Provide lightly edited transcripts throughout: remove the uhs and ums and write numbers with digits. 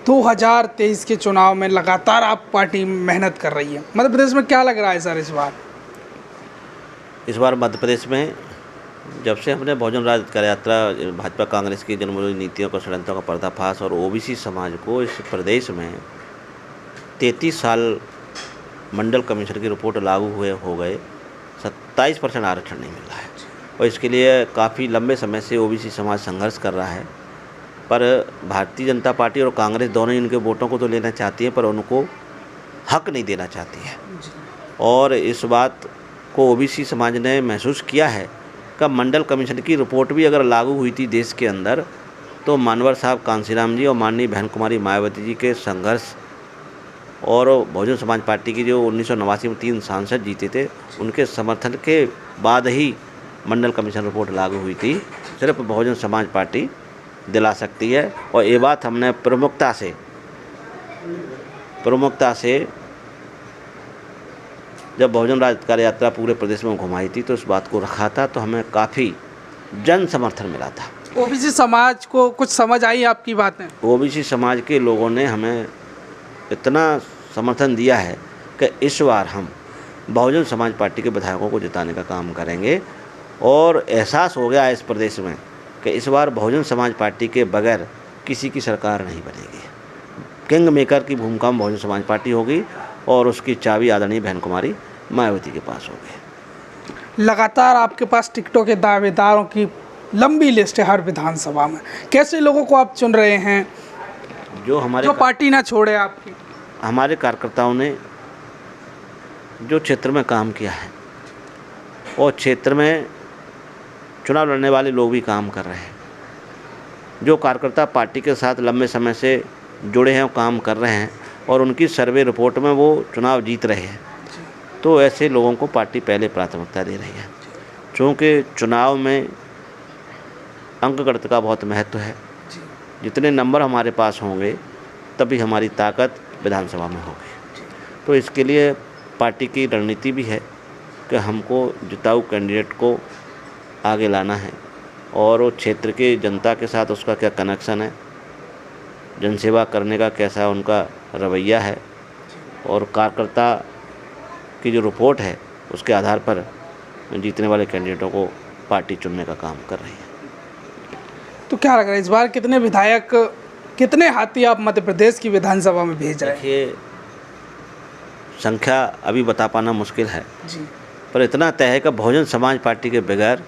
2023 के चुनाव में लगातार आप पार्टी मेहनत कर रही है, मध्य प्रदेश में क्या लग रहा है सर इस बार मध्य प्रदेश में जब से हमने बहुजन राज अधिकार यात्रा भाजपा कांग्रेस की जनविरोधी नीतियों का षड्यंत्रों का पर्दाफाश और ओबीसी समाज को इस प्रदेश में 33 साल मंडल कमीशन की रिपोर्ट लागू हुए हो गए 27% आरक्षण नहीं मिल रहा है और इसके लिए काफ़ी लंबे समय से ओबीसी समाज संघर्ष कर रहा है। पर भारतीय जनता पार्टी और कांग्रेस दोनों ही इनके वोटों को तो लेना चाहती है पर उनको हक नहीं देना चाहती है। और इस बात को ओबीसी समाज ने महसूस किया है कि मंडल कमीशन की रिपोर्ट भी अगर लागू हुई थी देश के अंदर तो मानवर साहब कांसीराम जी और माननीय बहन कुमारी मायावती जी के संघर्ष और बहुजन समाज पार्टी की जो 1989 में 3 सांसद जीते थे उनके समर्थन के बाद ही मंडल कमीशन रिपोर्ट लागू हुई थी। सिर्फ बहुजन समाज पार्टी दिला सकती है और ये बात हमने प्रमुखता से जब बहुजन राज अधिकार यात्रा पूरे प्रदेश में घुमाई थी तो इस बात को रखा था तो हमें काफ़ी जन समर्थन मिला था। ओबीसी समाज को कुछ समझ आई आपकी बातें? ओबीसी समाज के लोगों ने हमें इतना समर्थन दिया है कि इस बार हम बहुजन समाज पार्टी के विधायकों को जिताने का काम करेंगे और एहसास हो गया है इस प्रदेश में कि इस बार बहुजन समाज पार्टी के बगैर किसी की सरकार नहीं बनेगी। किंग मेकर की भूमिका में बहुजन समाज पार्टी होगी और उसकी चाबी आदरणीय बहन कुमारी मायावती के पास होगी। लगातार आपके पास टिकटों के दावेदारों की लंबी लिस्ट है हर विधानसभा में, कैसे लोगों को आप चुन रहे हैं जो पार्टी ना छोड़े आपकी? हमारे कार्यकर्ताओं ने जो क्षेत्र में काम किया है और क्षेत्र में चुनाव लड़ने वाले लोग भी काम कर रहे हैं, जो कार्यकर्ता पार्टी के साथ लंबे समय से जुड़े हैं काम कर रहे हैं और उनकी सर्वे रिपोर्ट में वो चुनाव जीत रहे हैं, तो ऐसे लोगों को पार्टी पहले प्राथमिकता दे रही है। क्योंकि चुनाव में अंकगणित का बहुत महत्व है, जितने नंबर हमारे पास होंगे तभी हमारी ताकत विधानसभा में होगी। तो इसके लिए पार्टी की रणनीति भी है कि हमको जिताऊ कैंडिडेट को आगे लाना है और वो क्षेत्र के जनता के साथ उसका क्या कनेक्शन है, जनसेवा करने का कैसा उनका रवैया है और कार्यकर्ता की जो रिपोर्ट है उसके आधार पर जीतने वाले कैंडिडेटों को पार्टी चुनने का काम कर रही है। तो क्या लग रहा है इस बार कितने विधायक, कितने हाथी आप मध्य प्रदेश की विधानसभा में भेज रहे हैं? देखिए, संख्या अभी बता पाना मुश्किल है जी, पर इतना तय है कि बहुजन समाज पार्टी के बगैर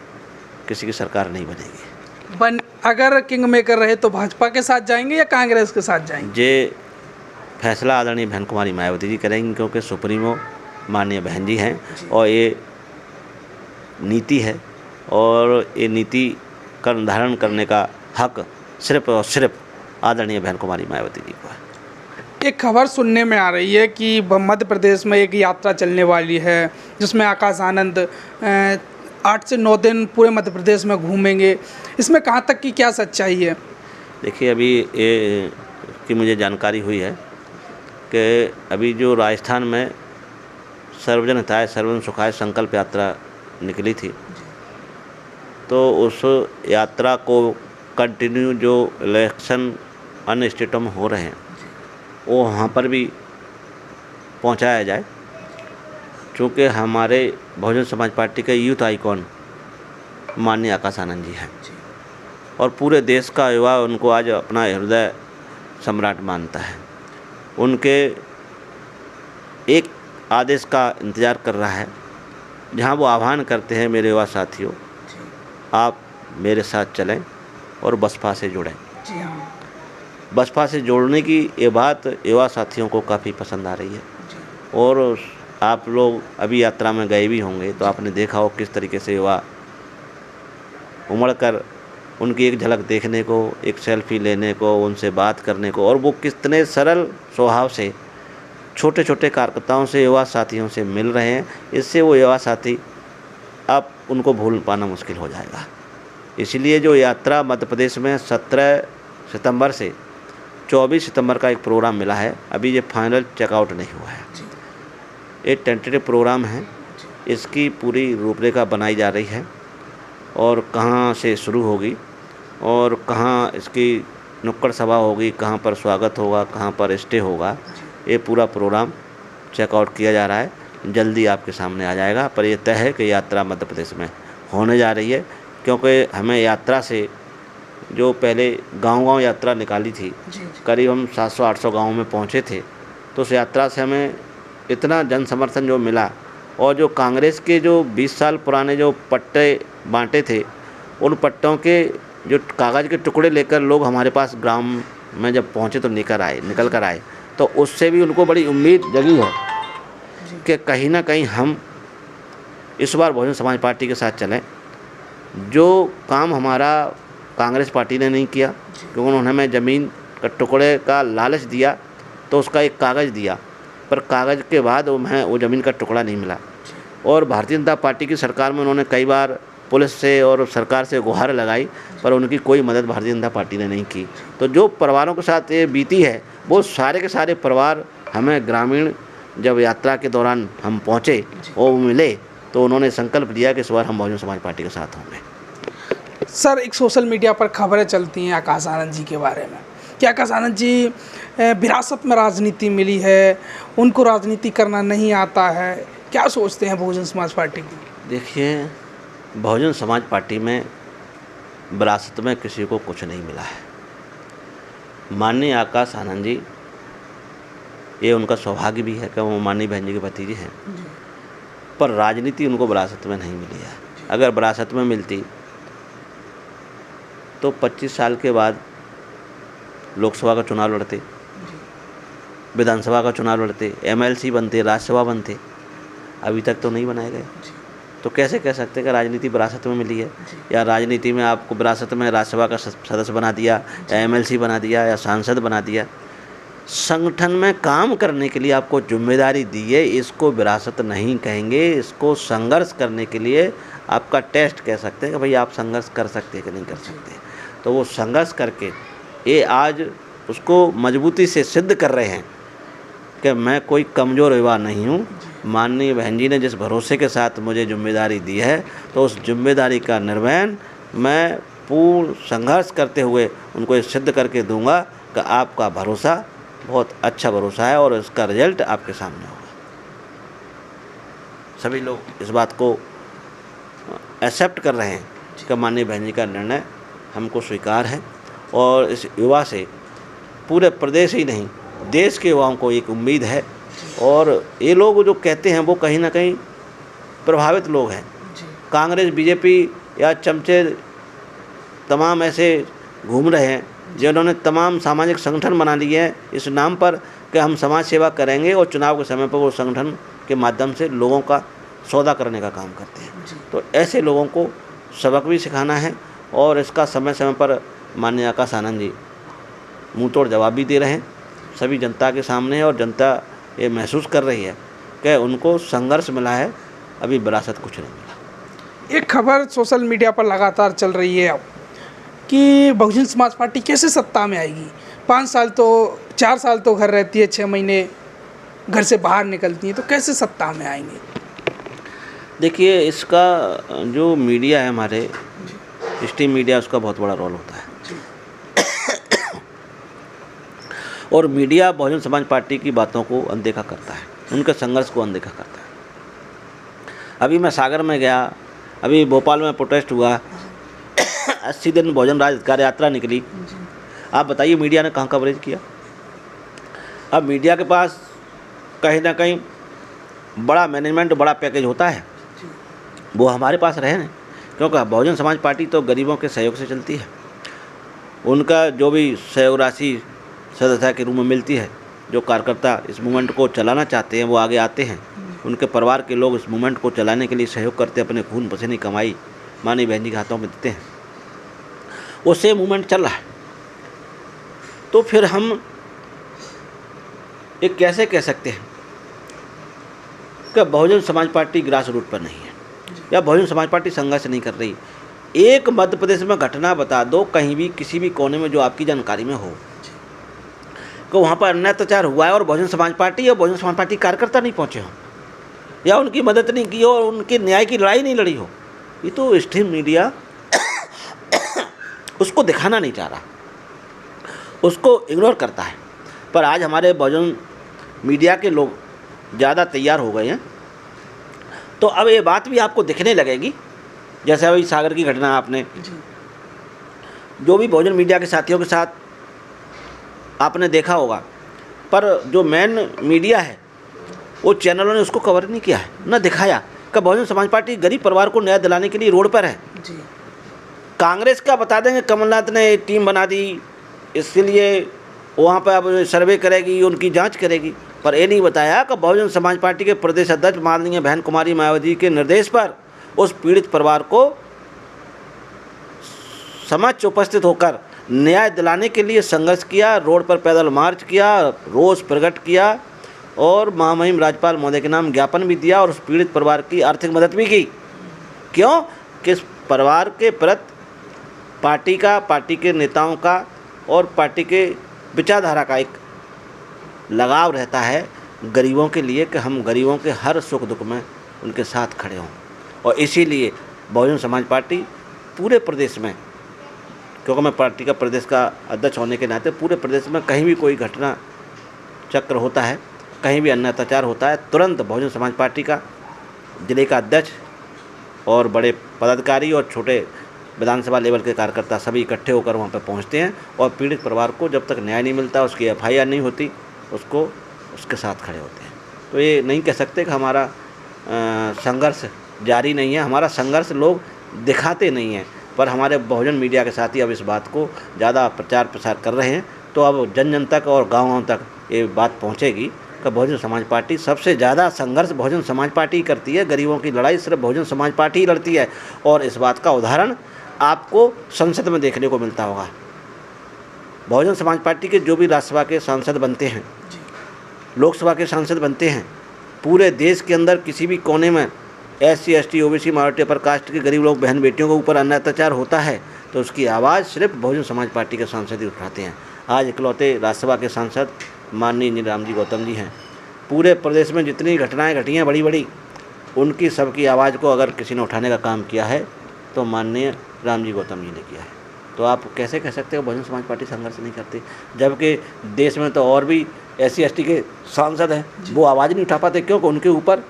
किसी की सरकार नहीं बनेगी। अगर किंग मेकर रहे तो भाजपा के साथ जाएंगे या कांग्रेस के साथ जाएंगे? ये फैसला आदरणीय बहन कुमारी मायावती जी करेंगी क्योंकि सुप्रीमो माननीय बहन जी हैं और ये नीति है और ये नीति का निर्धारण करने का हक सिर्फ और सिर्फ आदरणीय बहन कुमारी मायावती जी को है। एक खबर सुनने में आ रही है कि मध्य प्रदेश में एक यात्रा चलने वाली है जिसमें आकाश आनंद 8 से 9 दिन पूरे मध्य प्रदेश में घूमेंगे, इसमें कहाँ तक की क्या सच्चाई है? देखिए, अभी ये की मुझे जानकारी हुई है कि अभी जो राजस्थान में सर्वजन हिताय सर्वजन सुखाय संकल्प यात्रा निकली थी तो उस यात्रा को कंटिन्यू जो इलेक्शन अन्य स्टेटों में हो रहे हैं वो वहाँ पर भी पहुँचाया जाए, क्योंकि हमारे बहुजन समाज पार्टी के यूथ आइकॉन माननीय आकाश आनंद जी हैं और पूरे देश का युवा उनको आज अपना हृदय सम्राट मानता है। उनके एक आदेश का इंतज़ार कर रहा है जहां वो आह्वान करते हैं, मेरे युवा साथियों आप मेरे साथ चलें और बसपा से जुड़ें। जी हाँ, बसपा से जोड़ने की ये बात युवा साथियों को काफ़ी पसंद आ रही है और आप लोग अभी यात्रा में गए भी होंगे तो आपने देखा हो किस तरीके से युवा उमड़ कर उनकी एक झलक देखने को, एक सेल्फी लेने को, उनसे बात करने को और वो कितने सरल स्वभाव से छोटे छोटे कार्यकर्ताओं से युवा साथियों से मिल रहे हैं। इससे वो युवा साथी अब उनको भूल पाना मुश्किल हो जाएगा। इसलिए जो यात्रा मध्य प्रदेश में 17 सितंबर से 24 सितंबर का एक प्रोग्राम मिला है, अभी ये फाइनल चेकआउट नहीं हुआ है, ये टेंटेटिव प्रोग्राम है। इसकी पूरी रूपरेखा बनाई जा रही है और कहाँ से शुरू होगी और कहाँ इसकी नुक्कड़ सभा होगी, कहाँ पर स्वागत होगा, कहाँ पर स्टे होगा, ये पूरा प्रोग्राम चेकआउट किया जा रहा है। जल्दी आपके सामने आ जाएगा। पर यह तय है कि यात्रा मध्य प्रदेश में होने जा रही है, क्योंकि हमें यात्रा से जो पहले गांव-गांव यात्रा निकाली थी, करीब हम 700-800 गाँव में पहुंचे थे, तो उस यात्रा से हमें इतना जन समर्थन जो मिला, और जो कांग्रेस के जो 20 साल पुराने जो पट्टे बांटे थे, उन पट्टों के जो कागज़ के टुकड़े लेकर लोग हमारे पास ग्राम में जब पहुँचे तो निकल कर आए, तो उससे भी उनको बड़ी उम्मीद जगी है कि कहीं ना कहीं हम इस बार बहुजन समाज पार्टी के साथ चलें। जो काम हमारा कांग्रेस पार्टी ने नहीं किया, क्योंकि उन्होंने हमें ज़मीन का टुकड़े का लालच दिया, तो उसका एक कागज़ दिया, पर कागज़ के बाद वो ज़मीन का टुकड़ा नहीं मिला। और भारतीय जनता पार्टी की सरकार में उन्होंने कई बार पुलिस से और सरकार से गुहार लगाई, पर उनकी कोई मदद भारतीय जनता पार्टी ने नहीं की। तो जो परिवारों के साथ ये बीती है, वो सारे के सारे परिवार हमें ग्रामीण जब यात्रा के दौरान हम पहुँचे और मिले, तो उन्होंने संकल्प लिया कि इस बार हम बहुजन समाज पार्टी के साथ होंगे। सर, एक सोशल मीडिया पर खबरें चलती हैं आकाश आनंद जी के बारे में कि आकाश आनंद जी विरासत में राजनीति मिली है, उनको राजनीति करना नहीं आता है, क्या सोचते हैं बहुजन समाज पार्टी की? देखिए, बहुजन समाज पार्टी में विरासत में किसी को कुछ नहीं मिला है। माननीय आकाश आनंद जी, ये उनका सौभाग्य भी है कि वो माननीय बहन जी के भतीजे हैं, पर राजनीति उनको विरासत में नहीं मिली है। अगर विरासत में मिलती तो 25 साल के बाद लोकसभा का चुनाव लड़ते, विधानसभा का चुनाव लड़ते, MLC बनते, राज्यसभा बनते। अभी तक तो नहीं बनाए गए, तो कैसे कह सकते कि राजनीति विरासत में मिली है? या राजनीति में आपको विरासत में राज्यसभा का सदस्य बना दिया, या MLC बना दिया, या सांसद बना दिया। संगठन में काम करने के लिए आपको जिम्मेदारी दी है, इसको विरासत नहीं कहेंगे, इसको संघर्ष करने के लिए आपका टेस्ट कह सकते हैं कि भाई आप संघर्ष कर सकते हैं कि नहीं कर सकते। तो वो संघर्ष करके ये आज उसको मजबूती से सिद्ध कर रहे हैं कि मैं कोई कमज़ोर युवा नहीं हूँ। माननीय बहन जी ने जिस भरोसे के साथ मुझे जिम्मेदारी दी है, तो उस जिम्मेदारी का निर्वहन मैं पूर्ण संघर्ष करते हुए उनको ये सिद्ध करके दूंगा कि आपका भरोसा बहुत अच्छा भरोसा है और इसका रिजल्ट आपके सामने होगा। सभी लोग इस बात को एक्सेप्ट कर रहे हैं कि माननीय बहन जी का निर्णय हमको स्वीकार है, और इस युवा से पूरे प्रदेश ही नहीं देश के युवाओं को एक उम्मीद है। और ये लोग जो कहते हैं वो कहीं ना कहीं प्रभावित लोग हैं। कांग्रेस, BJP या चमचे तमाम ऐसे घूम रहे हैं जिन्होंने तमाम सामाजिक संगठन बना लिए हैं इस नाम पर कि हम समाज सेवा करेंगे, और चुनाव के समय पर वो संगठन के माध्यम से लोगों का सौदा करने का काम करते हैं। तो ऐसे लोगों को सबक भी सिखाना है, और इसका समय समय पर माननीय आकाश आनंद जी मुँह तोड़ जवाब भी दे रहे हैं सभी जनता के सामने, और जनता ये महसूस कर रही है कि उनको संघर्ष मिला है, अभी विरासत कुछ नहीं मिला। एक खबर सोशल मीडिया पर लगातार चल रही है अब कि बहुजन समाज पार्टी कैसे सत्ता में आएगी। 4 साल तो घर रहती है, 6 महीने घर से बाहर निकलती हैं, तो कैसे सत्ता में आएंगे? देखिए, इसका जो मीडिया है, हमारे स्ट्रीम मीडिया, उसका बहुत बड़ा रोल होता है। और मीडिया बहुजन समाज पार्टी की बातों को अनदेखा करता है, उनके संघर्ष को अनदेखा करता है। अभी मैं सागर में गया, अभी भोपाल में प्रोटेस्ट हुआ, 80 दिन बहुजन राज अधिकार यात्रा निकली। आप बताइए मीडिया ने कहाँ कवरेज किया? अब मीडिया के पास कहीं ना कहीं बड़ा मैनेजमेंट, बड़ा पैकेज होता है, वो हमारे पास रहे नहीं, क्योंकि बहुजन समाज पार्टी तो गरीबों के सहयोग से चलती है। उनका जो भी सहयोग राशि सदस्यता के रूप में मिलती है, जो कार्यकर्ता इस मूवमेंट को चलाना चाहते हैं वो आगे आते हैं, उनके परिवार के लोग इस मूवमेंट को चलाने के लिए सहयोग करते हैं, अपने खून पसीने कमाई माननीय बहन जी के हाथों में देते हैं, उससे मूवमेंट चल रहा है। तो फिर हम एक कैसे कह सकते हैं कि Bahujan Samaj party grass root पर नहीं है, या बहुजन समाज पार्टी संघर्ष नहीं कर रही? एक मध्य प्रदेश में घटना बता दो, कहीं भी किसी भी कोने में जो आपकी जानकारी में हो कि वहाँ पर अन्याय अत्याचार हुआ है और बहुजन समाज पार्टी या बहुजन समाज पार्टी कार्यकर्ता नहीं पहुँचे हों, या उनकी मदद नहीं की हो, और उनके न्याय की लड़ाई नहीं लड़ी हो। ये तो स्ट्रीम मीडिया उसको दिखाना नहीं चाह रहा। उसको इग्नोर करता है। पर आज हमारे बहुजन मीडिया के लोग ज़्यादा तैयार हो गए हैं, तो अब ये बात भी आपको दिखने लगेगी। जैसे अभी सागर की घटना आपने जो भी बहुजन मीडिया के साथियों के साथ आपने देखा होगा, पर जो मेन मीडिया है वो चैनलों ने उसको कवर नहीं किया है, न दिखाया कि बहुजन समाज पार्टी गरीब परिवार को न्याय दिलाने के लिए रोड पर है। कांग्रेस का बता देंगे कमलनाथ ने टीम बना दी, इसके लिए वहाँ पर अब सर्वे करेगी, उनकी जांच करेगी, पर ये नहीं बताया कि बहुजन समाज पार्टी के प्रदेश अध्यक्ष माननीय बहन कुमारी मायावती के निर्देश पर उस पीड़ित परिवार को समक्ष उपस्थित होकर न्याय दिलाने के लिए संघर्ष किया, रोड पर पैदल मार्च किया, रोष प्रकट किया और महामहिम राज्यपाल महोदय के नाम ज्ञापन भी दिया और उस पीड़ित परिवार की आर्थिक मदद भी की। क्यों? कि इस परिवार के प्रति पार्टी के नेताओं का और पार्टी के विचारधारा का एक लगाव रहता है गरीबों के लिए, कि हम गरीबों के हर सुख दुख में उनके साथ खड़े हों। और इसीलिए बहुजन समाज पार्टी पूरे प्रदेश में, क्योंकि मैं पार्टी का प्रदेश का अध्यक्ष होने के नाते पूरे प्रदेश में कहीं भी कोई घटना चक्र होता है, कहीं भी अन्य अत्याचार होता है, तुरंत बहुजन समाज पार्टी का जिले का अध्यक्ष और बड़े पदाधिकारी और छोटे विधानसभा लेवल के कार्यकर्ता सभी इकट्ठे होकर वहाँ पर पहुँचते हैं और पीड़ित परिवार को जब तक न्याय नहीं मिलता, उसकी FIR नहीं होती, उसके साथ खड़े होते हैं। तो ये नहीं कह सकते कि हमारा संघर्ष जारी नहीं है। हमारा संघर्ष लोग दिखाते नहीं हैं, पर हमारे बहुजन मीडिया के साथी अब इस बात को ज़्यादा प्रचार प्रसार कर रहे हैं, तो अब जन जन तक और गाँव तक ये बात पहुँचेगी कि बहुजन समाज पार्टी सबसे ज़्यादा संघर्ष बहुजन समाज पार्टी करती है। गरीबों की लड़ाई सिर्फ बहुजन समाज पार्टी ही लड़ती है, और इस बात का उदाहरण आपको संसद में देखने को मिलता होगा। बहुजन समाज पार्टी के जो भी राज्यसभा के सांसद बनते हैं, लोकसभा के सांसद बनते हैं, पूरे देश के अंदर किसी भी कोने में SC ST OBC minority upper caste के गरीब लोग बहन बेटियों के ऊपर अन्य अत्याचार होता है, तो उसकी आवाज़ सिर्फ बहुजन समाज पार्टी के सांसद ही उठाते हैं। आज इकलौते राज्यसभा के सांसद माननीय नीलम जी गौतम जी हैं। पूरे प्रदेश में जितनी घटनाएं घटी हैं बड़ी बड़ी, उनकी सबकी आवाज़ को अगर किसी ने उठाने का काम किया है तो माननीय राम जी गौतम जी ने किया है। तो आप कैसे कह सकते हो बहुजन समाज पार्टी संघर्ष नहीं करती, जबकि देश में तो और भी SC ST के सांसद हैं, वो आवाज़ नहीं उठा पाते क्योंकि उनके ऊपर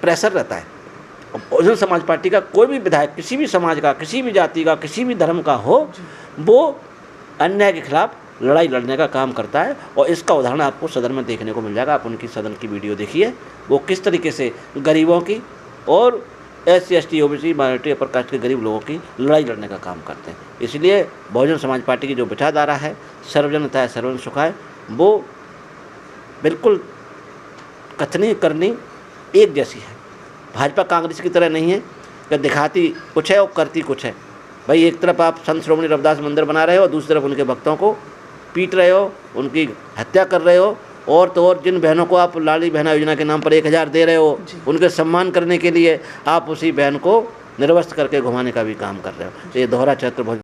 प्रेशर रहता है। बहुजन समाज पार्टी का कोई भी विधायक किसी भी समाज का, किसी भी जाति का, किसी भी धर्म का हो, वो अन्याय के खिलाफ लड़ाई लड़ने का काम करता है, और इसका उदाहरण आपको सदन में देखने को मिल जाएगा। आप उनकी सदन की वीडियो देखिए, वो किस तरीके से गरीबों की और SC ST OBC minority upper caste के गरीब लोगों की लड़ाई लड़ने का काम करते हैं। इसलिए बहुजन समाज पार्टी की जो विचारधारा है, सर्वजन हिताय सर्वजन सुखाय, वो बिल्कुल कथनी करनी एक जैसी है। भाजपा कांग्रेस की तरह नहीं है कि दिखाती कुछ है और करती कुछ है। भाई एक तरफ आप संत श्रोमणी रविदास मंदिर बना रहे हो, दूसरी तरफ उनके भक्तों को पीट रहे हो, उनकी हत्या कर रहे हो, और तो और जिन बहनों को आप लाडली बहना योजना के नाम पर 1000 दे रहे हो, उनके सम्मान करने के लिए आप उसी बहन को निर्वस्त्र करके घुमाने का भी काम कर रहे हो। तो ये दोहरा चरित्र बहुत